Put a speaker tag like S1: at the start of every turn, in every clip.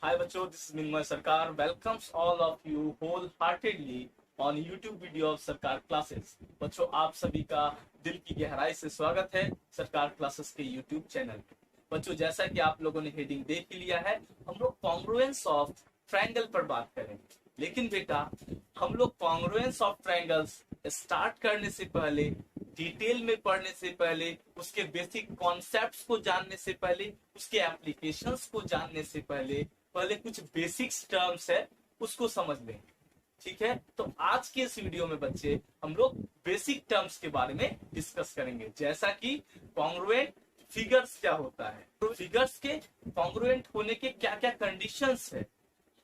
S1: Hi बच्चों, this is Minmay Sarkar welcomes all of you wholeheartedly on YouTube video of सरकार classes. बच्चों, आप सभी का दिल की गहराई से स्वागत है सरकार क्लासेस के YouTube चैनल पे। बच्चों, जैसा कि आप लोगों ने हेडिंग देख ही लिया है, हम लोग कॉन्ग्रुएंस ऑफ ट्रायंगल पर बात करेंगे। लेकिन बेटा, हम लोग कॉन्ग्रुएंस ऑफ ट्रायंगल्स स्टार्ट करने से पहले, डिटेल में पढ़ने से पहले, उसके बेसिक कॉन्सेप्ट्स को जानने से पहले, उसके एप्लीकेशंस को जानने से पहले कुछ बेसिक्स टर्म्स है उसको समझ लेंगे। ठीक है, तो आज के इस वीडियो में बच्चे हम लोग बेसिक टर्म्स के बारे में डिस्कस करेंगे, जैसा कि कॉन्ग्रुएंट फिगर्स क्या होता है, फिगर्स के कॉन्ग्रुएंट होने के क्या क्या कंडीशंस है,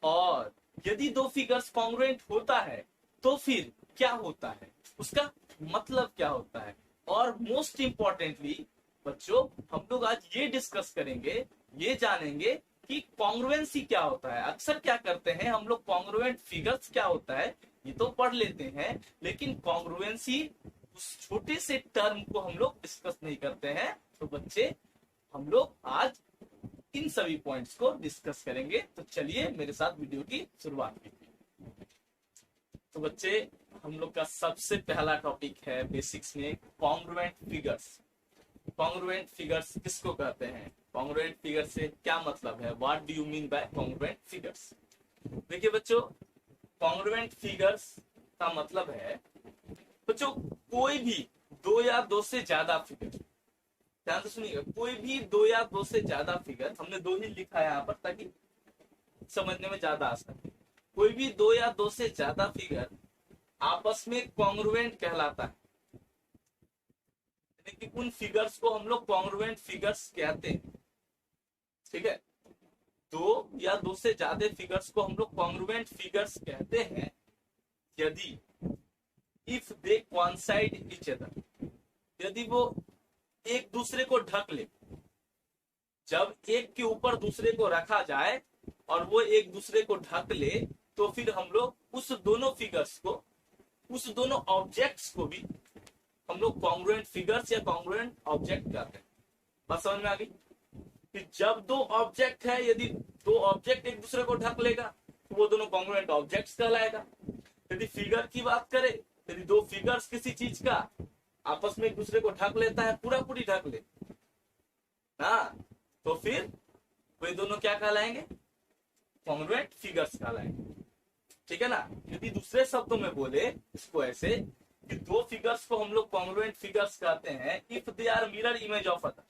S1: और यदि दो फिगर्स कॉन्ग्रुएंट होता है तो फिर क्या होता है, उसका मतलब क्या होता है। और मोस्ट इंपॉर्टेंटली बच्चों, हम लोग आज ये डिस्कस करेंगे, ये जानेंगे कि कॉन्ग्रुएंसी क्या होता है। अक्सर क्या करते हैं हम लोग, कॉन्ग्रुएंट फिगर्स क्या होता है ये तो पढ़ लेते हैं, लेकिन कॉन्ग्रुएंसी उस छोटे से टर्म को हम लोग डिस्कस नहीं करते हैं। तो बच्चे, हम लोग आज इन सभी पॉइंट्स को डिस्कस करेंगे। तो चलिए मेरे साथ वीडियो की शुरुआत कीजिए। तो बच्चे, हम लोग का सबसे पहला टॉपिक है बेसिक्स में कॉन्ग्रुएंट फिगर्स। कॉन्ग्रुएंट फिगर्स किसको कहते हैं, कॉन्ग्रुएंट फिगर से क्या मतलब है, what do you mean by congruent figures. देखिए बच्चों, कॉन्ग्रुएंट फिगर्स का मतलब है बच्चों कोई भी दो या दो से ज्यादा फिगर, ध्यान से सुनिएगा, कोई भी दो या दो से ज्यादा फिगर, हमने दो ही लिखा है यहाँ पर ताकि समझने में ज्यादा आसान है। कोई भी दो या दो से ज्यादा फिगर आपस में कॉन्ग्रुएंट कहलाता है, यानी कि उन फिगर्स को हम लोग कॉन्ग्रुएंट फिगर्स कहते हैं। ठीक है, दो या दो से ज्यादा फिगर्स को हम लोग कॉन्ग्रुएंट फिगर्स कहते हैं यदि if they coincide each other, यदि वो एक दूसरे को ढक ले। जब एक के ऊपर दूसरे को रखा जाए और वो एक दूसरे को ढक ले, तो फिर हम लोग उस दोनों फिगर्स को, उस दोनों ऑब्जेक्ट्स को भी हम लोग कॉन्ग्रुएंट फिगर्स या कॉन्ग्रुएंट ऑब्जेक्ट कहते हैं। बात समझ में आ गई कि जब दो ऑब्जेक्ट है, यदि दो ऑब्जेक्ट एक दूसरे को ढक लेगा तो वो दोनों कॉन्ग्रुएंट ऑब्जेक्ट्स कहलाएगा। यदि फिगर की बात करें, यदि दो फिगर्स किसी चीज का आपस में एक दूसरे को ढक लेता है, पूरा पूरी ढक ले ना, तो फिर वे दोनों क्या कहलाएंगे, कॉन्ग्रुएंट फिगर्स कहलाएंगे। ठीक है ना। यदि दूसरे शब्दों में बोले इसको ऐसे कि दो फिगर्स को हम लोग कॉन्ग्रुएंट फिगर्स कहते हैं if they are mirror image of other,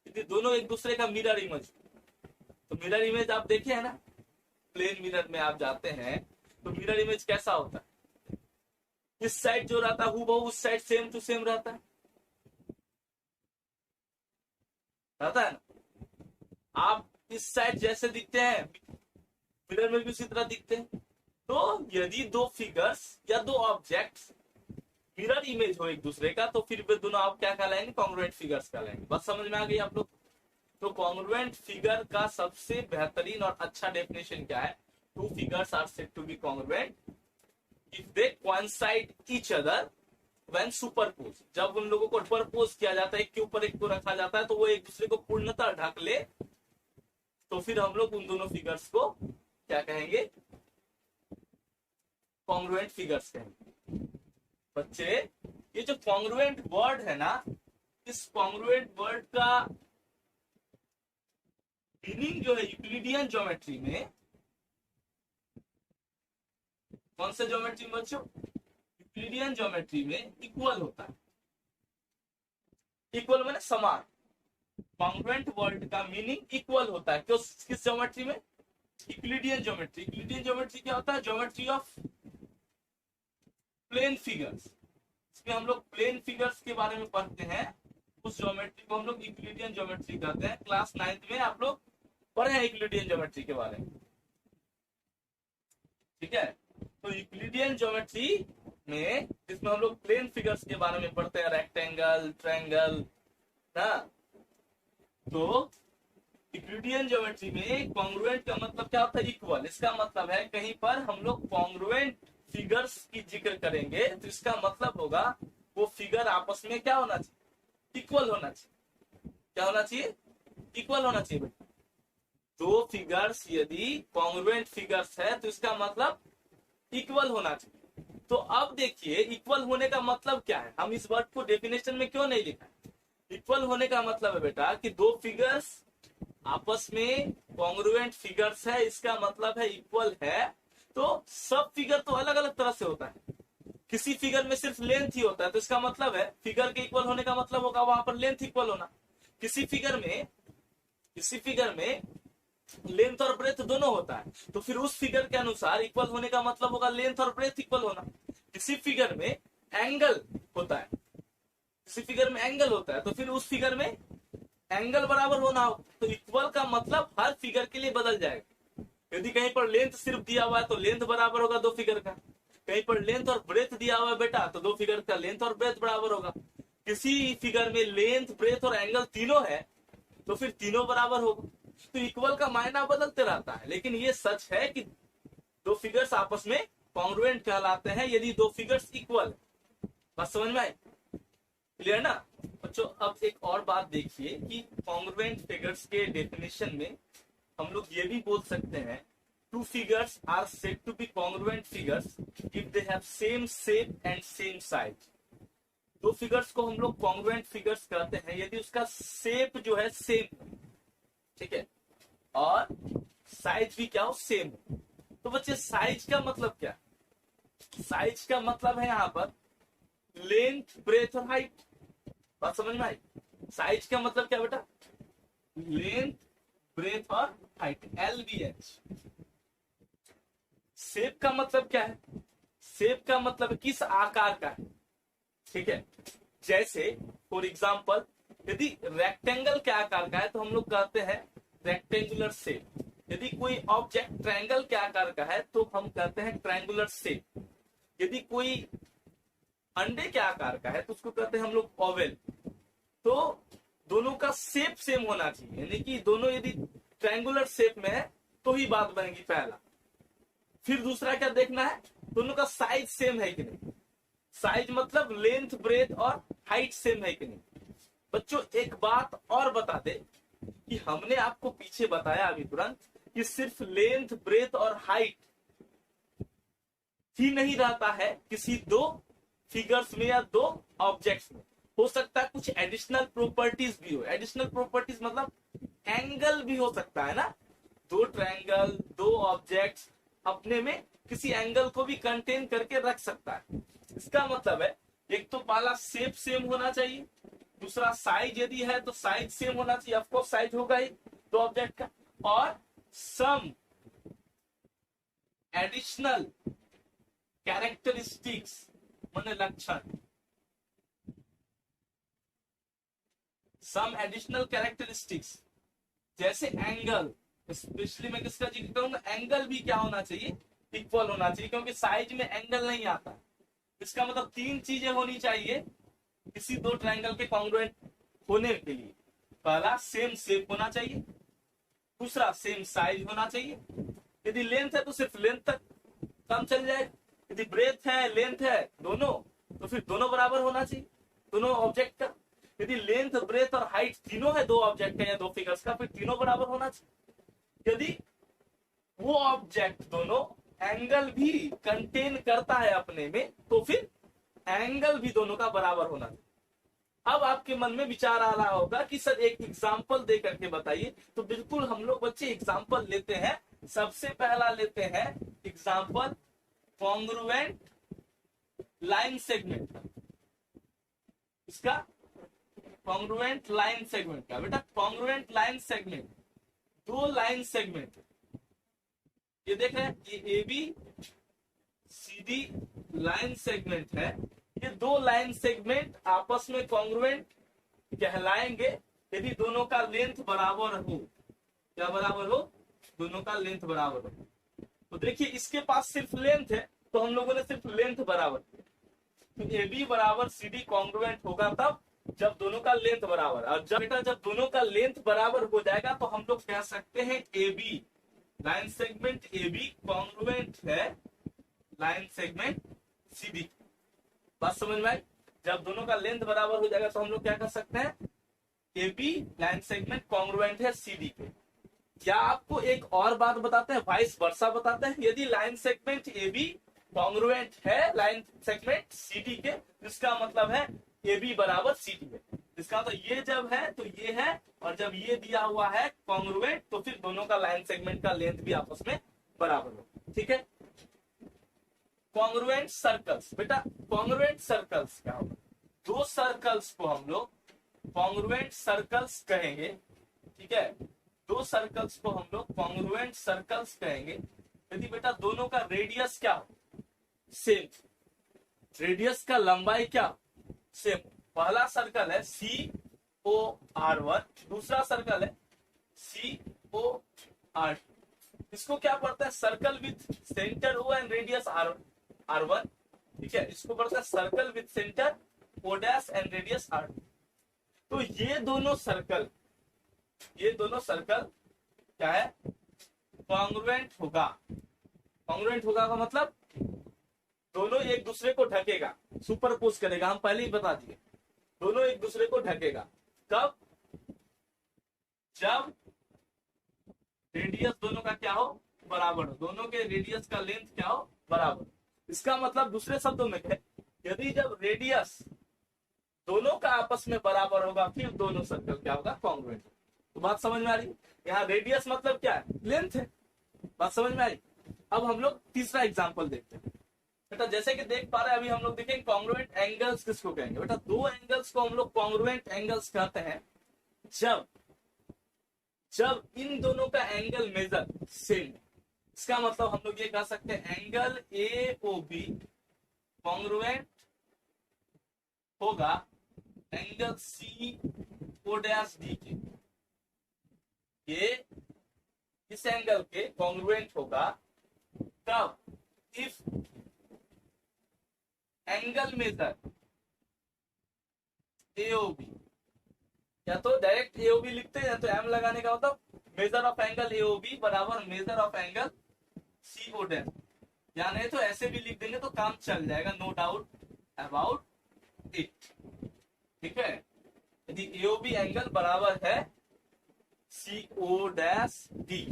S1: यदि दोनों एक दूसरे का मिरर इमेज। तो मिरर इमेज आप देखे है ना, प्लेन मिरर में आप जाते हैं तो मिरर इमेज कैसा होता है, इस साइड जो रहता है हूबहू उस साइड सेम टू सेम रहता है ना। आप इस साइड जैसे दिखते हैं मिरर में भी उसी तरह दिखते हैं। तो यदि दो फिगर्स या दो ऑब्जेक्ट्स मिरर इमेज हो एक दूसरे का, तो फिर वे दोनों आप क्या कहलाएंगे, कॉन्ग्रुएंट फिगर्स कहलाएंगे। बस समझ में आ गई आप लोग। तो कॉन्ग्रुएंट फिगर का सबसे बेहतरीन और अच्छा डेफिनेशन क्या है, two figures are said to be congruent if they coincide each other when superpose. जब उन लोगों को सुपरपोज किया जाता है, एक के ऊपर एक को रखा जाता है, तो वो एक दूसरे को पूर्णतः ढक ले, तो फिर हम लोग उन दोनों फिगर्स को क्या कहेंगे, कॉन्ग्रुएंट फिगर्स कहेंगे। बच्चे, ये जो कॉन्ग्रुएंट वर्ड है ना, इस कॉन्ग्रुएंट वर्ड का मीनिंग जो है यूक्लिडियन ज्योमेट्री में, कौन से ज्योमेट्री में बच्चों, यूक्लिडियन ज्योमेट्री में इक्वल होता है। इक्वल माने समान। कॉन्ग्रुएंट वर्ड का मीनिंग इक्वल होता है, क्यों, किस ज्योमेट्री में, यूक्लिडियन ज्योमेट्री। यूक्लिडियन ज्योमेट्री क्या होता है, ज्योमेट्री ऑफ प्लेन फिगर्स। इसमें हम लोग प्लेन फिगर्स के बारे में पढ़ते हैं, उस ज्योमेट्री को हम लोग यूक्लिडियन ज्योमेट्री कहते हैं। क्लास 9th में आप लोग पढ़े हैं यूक्लिडियन ज्योमेट्री के बारे में। ठीक है, तो यूक्लिडियन ज्योमेट्री में, जिसमें हम लोग प्लेन फिगर्स के बारे में पढ़ते हैं, रेक्टेंगल, ट्रायंगल ना, तो यूक्लिडियन ज्योमेट्री में कॉन्ग्रुएंट का मतलब क्या होता है, इक्वल। इसका मतलब है कहीं पर हम लोग कॉन्ग्रुएंट फिगर्स की जिक्र करेंगे तो इसका मतलब होगा वो फिगर आपस में क्या होना चाहिए, इक्वल होना चाहिए। क्या होना चाहिए, इक्वल होना चाहिए बेटा। दो फिगर्स यदि कॉन्ग्रुएंट फिगर्स है तो इसका मतलब इक्वल होना चाहिए। तो अब देखिए इक्वल होने का मतलब क्या है, हम इस वर्ड को डेफिनेशन में क्यों नहीं लिखा। इक्वल होने का मतलब है बेटा कि दो फिगर्स आपस में कॉन्ग्रुएंट फिगर्स है, इसका मतलब है इक्वल है। तो सब फिगर तो अलग अलग तरह से होता है, किसी फिगर में सिर्फ लेंथ ही होता है, तो इसका मतलब है फिगर के इक्वल होने का मतलब होगा वहां पर लेंथ इक्वल होना। किसी फिगर में लेंथ और ब्रेथ दोनों होता है, तो फिर उस फिगर के अनुसार इक्वल होने का मतलब होगा लेंथ और ब्रेथ इक्वल होना। किसी फिगर में एंगल होता है, किसी फिगर में एंगल होता है, तो फिर उस फिगर में एंगल बराबर होना हो। तो इक्वल का मतलब हर फिगर के लिए बदल जाएगा। यदि कहीं पर लेंथ सिर्फ दिया हुआ है तो लेंथ बराबर होगा दो फिगर का, कहीं पर लेंथ और ब्रेथ दिया हुआ है बेटा तो दो फिगर का लेंथ और ब्रेथ बराबर होगा। किसी फिगर में लेंथ ब्रेथ और एंगल तीनों है तो फिर तीनों बराबर होगा। तो इक्वल का मायना बदलते रहता है, लेकिन ये सच है कि दो फिगर्स आपस में कॉन्ग्रुएंट कहलाते हैं यदि दो फिगर्स इक्वल। बात समझ में आई, क्लियर ना बच्चों। अब एक और बात देखिए कि कॉन्ग्रुएंट फिगर्स के डेफिनेशन में हम लोग ये भी बोल सकते हैं two figures are said to be congruent figures if they have same shape and same size. दो फिगर्स को हम लोग कॉन्ग्रुएंट फिगर्स कहते हैं यदि उसका शेप जो है सेम, ठीक है, और साइज भी क्या हो सेम हो। तो बच्चे साइज का मतलब क्या, साइज का मतलब है यहाँ पर लेंथ ब्रेथ और हाइट। बात समझ में आई, साइज का मतलब क्या बेटा, लेंथ ब्रेथ और हाइट, LBH। शेप का मतलब क्या है, शेप का मतलब किस आकार का है, ठीक है। जैसे फॉर एग्जाम्पल यदि रेक्टेंगल के आकार का है तो हम लोग कहते हैं रेक्टेंगुलर शेप। यदि कोई ऑब्जेक्ट ट्रायंगल के आकार का है तो हम कहते हैं ट्रायंगुलर शेप। यदि कोई अंडे के आकार का है तो उसको कहते हैं हम लोग ओवल। तो दोनों का शेप सेम होना चाहिए, यानी कि दोनों यदि ट्रायंगुलर शेप में है तो ही बात बनेगी पहला। फिर दूसरा क्या देखना है, दोनों का साइज सेम है कि नहीं। साइज मतलब लेंथ ब्रेथ और हाइट सेम है कि नहीं। बच्चों एक बात और बता दे कि हमने आपको पीछे बताया अभी तुरंत कि सिर्फ लेंथ ब्रेथ और हाइट ही नहीं रहता है किसी दो फिगर्स में या दो ऑब्जेक्ट्स में, हो सकता है कुछ एडिशनल प्रॉपर्टीज भी हो। एडिशनल प्रॉपर्टीज मतलब एंगल भी हो सकता है ना, दो ट्रायंगल दो ऑब्जेक्ट्स अपने में किसी एंगल को भी कंटेन करके रख सकता है। इसका मतलब है एक तो पहला शेप सेम होना चाहिए, दूसरा साइज यदि है तो साइज सेम होना चाहिए, ऑफ कोर्स साइज होगा ही दो ऑब्जेक्ट का, और सम एडिशनल कैरेक्टरिस्टिक्स माने लक्षण, सम एडिशनल कैरेक्टरिस्टिक्स जैसे एंगल। स्पेशली मैं किसका जिक्र करूंगा, एंगल भी क्या होना चाहिए, इक्वल होना चाहिए, क्योंकि साइज में एंगल नहीं आता। इसका मतलब तीन चीजें होनी चाहिए किसी दो ट्रायंगल के कॉन्ग्रुएंट होने के लिए। पहला सेम शेप होना चाहिए, दूसरा सेम साइज होना चाहिए, यदि लेंथ है तो सिर्फ लेंथ तक कम चल जाए, यदि ब्रेथ है लेंथ है दोनों तो फिर दोनों बराबर होना चाहिए दोनों ऑब्जेक्ट का। यदि लेंथ ब्रेथ और हाइट तीनों है दो ऑब्जेक्ट का या दो फिगर्स का फिर तीनों बराबर होना चाहिए। यदि वो ऑब्जेक्ट दोनों एंगल भी कंटेन करता है अपने में तो फिर एंगल भी दोनों का बराबर होना चाहिए। अब आपके मन में विचार आ रहा होगा कि सर एक एग्जाम्पल दे करके बताइए, तो बिल्कुल हम लोग बच्चे एग्जाम्पल लेते हैं। सबसे पहला लेते हैं एग्जाम्पल कॉन्ग्रुएंट लाइन सेगमेंट का। इसका कॉन्ग्रुएंट लाइन सेगमेंट का बेटा, कॉन्ग्रुएंट लाइन सेगमेंट दो लाइन सेगमेंट, ये देख रहे हैं ये AB CD लाइन सेगमेंट है। ये दो लाइन सेगमेंट आपस में कॉन्ग्रुएंट कहलाएंगे यदि दोनों का लेंथ बराबर हो। क्या बराबर हो, दोनों का लेंथ बराबर हो। तो देखिए इसके पास सिर्फ लेंथ है तो हम लोगों ने सिर्फ लेंथ बराबर किया, तो AB बराबर CD कॉन्ग्रुएंट होगा तब जब दोनों का लेंथ बराबर। और जब बेटा जब दोनों का लेंथ बराबर हो जाएगा तो हम लोग कह सकते हैं AB line segment AB congruent है लाइन सेगमेंट CD। बात समझ में आई, जब दोनों का लेंथ बराबर हो जाएगा तो हम लोग क्या कर सकते हैं, AB लाइन सेगमेंट कॉन्ग्रुएंट है CD के। या आपको एक और बात बताते हैं, वाइस वर्सा बताते हैं, यदि line segment A B congruent है लाइन सेगमेंट सी डी के, जिसका मतलब है ए बी बराबर सी डी है, इसका मतलब ये जब है तो ये है, और जब ये दिया हुआ है कॉन्ग्रुएंट तो फिर दोनों का लाइन सेगमेंट का लेंथ भी आपस में बराबर हो। ठीक है। कॉन्ग्रुएंट सर्कल्स, बेटा कॉन्ग्रुएंट सर्कल्स क्या होगा? दो सर्कल्स को हम लोग कॉन्ग्रुएंट सर्कल्स कहेंगे। ठीक है, दो सर्कल्स को हम लोग कॉन्ग्रुएंट सर्कल्स कहेंगे यदि बेटा दोनों का रेडियस क्या हो, सेम, रेडियस का लंबाई क्या सेम। पहला सर्कल है सी ओ आर वन, दूसरा सर्कल है सी ओ आर, इसको क्या पढ़ता है? Circle with centre O and radius R R one. ठीक है, इसको पढ़ता है circle with centre O dash and radius R. तो ये दोनों सर्कल क्या है? कॉन्ग्रुएंट होगा। कॉन्ग्रुएंट होगा का मतलब दोनों एक दूसरे को ढकेगा, सुपरपोज करेगा, हम पहले ही बता दिए, दोनों एक दूसरे को ढकेगा। कब? जब रेडियस दोनों का क्या हो, बराबर हो, दोनों के रेडियस का लेंथ क्या हो, बराबर। इसका मतलब दूसरे शब्दों में है, यदि जब रेडियस दोनों का आपस में बराबर होगा फिर दोनों सर्कल क्या होगा, कॉन्ग्रुएंट। तो बात समझ में आ रही? यहाँ रेडियस मतलब क्या है? लेंथ है। बात समझ में आई? अब हम लोग तीसरा एग्जांपल देखते हैं। बेटा जैसे कि देख पा रहे हैं, अभी हम लोग देखेंगे कॉन्ग्रुएंट एंगल्स किसको कहेंगे। बेटा दो एंगल्स को हम लोग कॉन्ग्रुएंट एंगल्स कहते हैं जब इन दोनों का एंगल मेजर सेम। इसका मतलब हम लोग ये कह सकते हैं angle A O B congruent होगा angle C O dash D के। ये इस एंगल के कॉन्ग्रुएंट होगा तब इफ एंगल मेजर एओबी, या तो डायरेक्ट एओबी लिखते हैं या तो एम लगाने का मतलब मेजर ऑफ एंगल एओबी बराबर measure of angle CO dash, या नहीं तो ऐसे भी लिख देंगे तो काम चल जाएगा, नो डाउट अबाउट इट। ठीक है, यदि एओबी एंगल बराबर है सीओ डैश डी।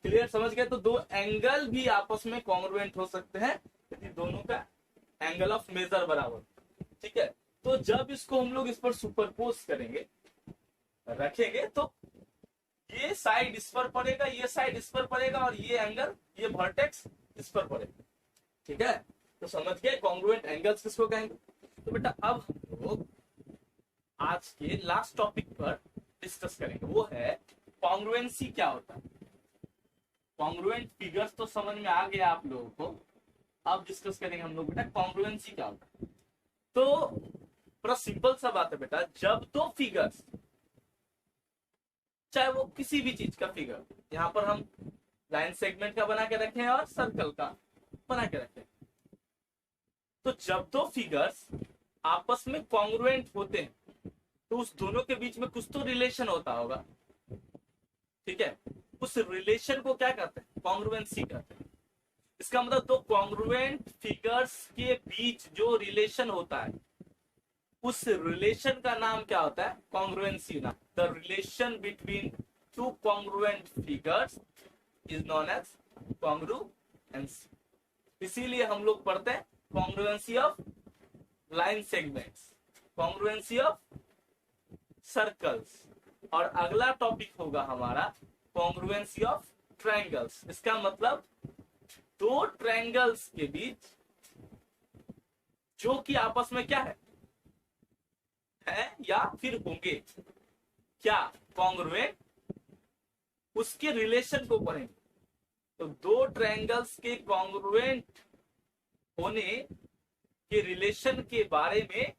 S1: क्लियर, समझ गए? तो दो एंगल भी आपस में कॉन्ग्रुएंट हो सकते हैं यदि दोनों का एंगल ऑफ मेजर बराबर। ठीक है, तो जब इसको हम लोग इस पर सुपरपोज करेंगे, रखेंगे, तो ये साइड इस पर पड़ेगा, ये साइड इस पर पड़ेगा, और ये एंगल, ये वर्टेक्स इस पर पड़ेगा। ठीक है, तो समझ गए कॉन्ग्रुएंट एंगल्स किसको कहेंगे। तो बेटा अब हम लोग आज के लास्ट टॉपिक पर डिस्कस करेंगे, वो है कॉन्ग्रुएंसी क्या होता है। कॉन्ग्रुएंट फिगर्स तो समझ में आ गया आप लोगों को, अब डिस्कस करेंगे हम लोग बेटा कॉन्ग्रुएंसी क्या होता है। तो बड़ा सिंपल सा बात है बेटा, जब दो फिगर्स, चाहे वो किसी भी चीज का फिगर, यहाँ पर हम लाइन सेगमेंट का बना के रखे हैं और सर्कल का बना के रखे हैं, तो जब दो फिगर्स आपस में कॉन्ग्रुएंट होते हैं तो उस दोनों के बीच में कुछ तो रिलेशन होता होगा। ठीक है, उस रिलेशन को क्या कहते हैं? कॉन्ग्रुएंसी कहते हैं। इसका मतलब दो कॉन्ग्रुएंट फिगर्स के बीच जो रिलेशन होता है उस रिलेशन का नाम क्या होता है? कॉन्ग्रुएंसी नाम। The relation between two congruent figures is known as congruency. इसीलिए हम लोग पढ़ते हैं congruency of line segments, congruency of circles, और अगला टॉपिक होगा हमारा कॉन्ग्रुएंसी ऑफ ट्रायंगल्स। इसका मतलब दो ट्रायंगल्स के बीच जो कि आपस में क्या है या फिर होंगे क्या, कॉन्ग्रुएंट, उसके रिलेशन को पढ़ेंगे। तो दो ट्रायंगल्स के कॉन्ग्रुएंट होने के रिलेशन के बारे में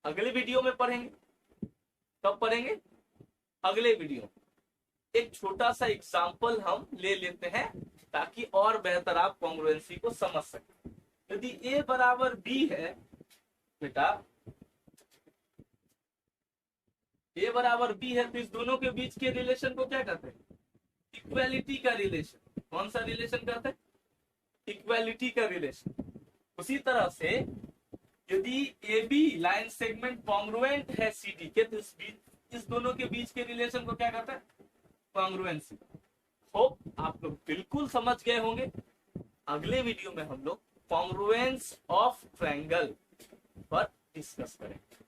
S1: अगले वीडियो में पढ़ेंगे। कब पढ़ेंगे? अगले वीडियो। एक छोटा सा एग्जांपल हम ले लेते हैं ताकि और बेहतर आप कॉन्ग्रुएंसी को समझ सकें। यदि ए बराबर बी है बेटा, ए बराबर बी है तो इस दोनों के बीच के रिलेशन को क्या कहते हैं? इक्वालिटी का रिलेशन। कौन सा रिलेशन कहते हैं? इक्वालिटी का रिलेशन। उसी तरह से यदि A B line segment congruent है सी डी के तो इस दोनों के बीच के रिलेशन को क्या कहते हैं? कॉन्ग्रुएंसी। होप आप लोग बिल्कुल समझ गए होंगे। अगले वीडियो में हम लोग कॉन्ग्रुएंस ऑफ ट्रायंगल पर डिस्कस करेंगे।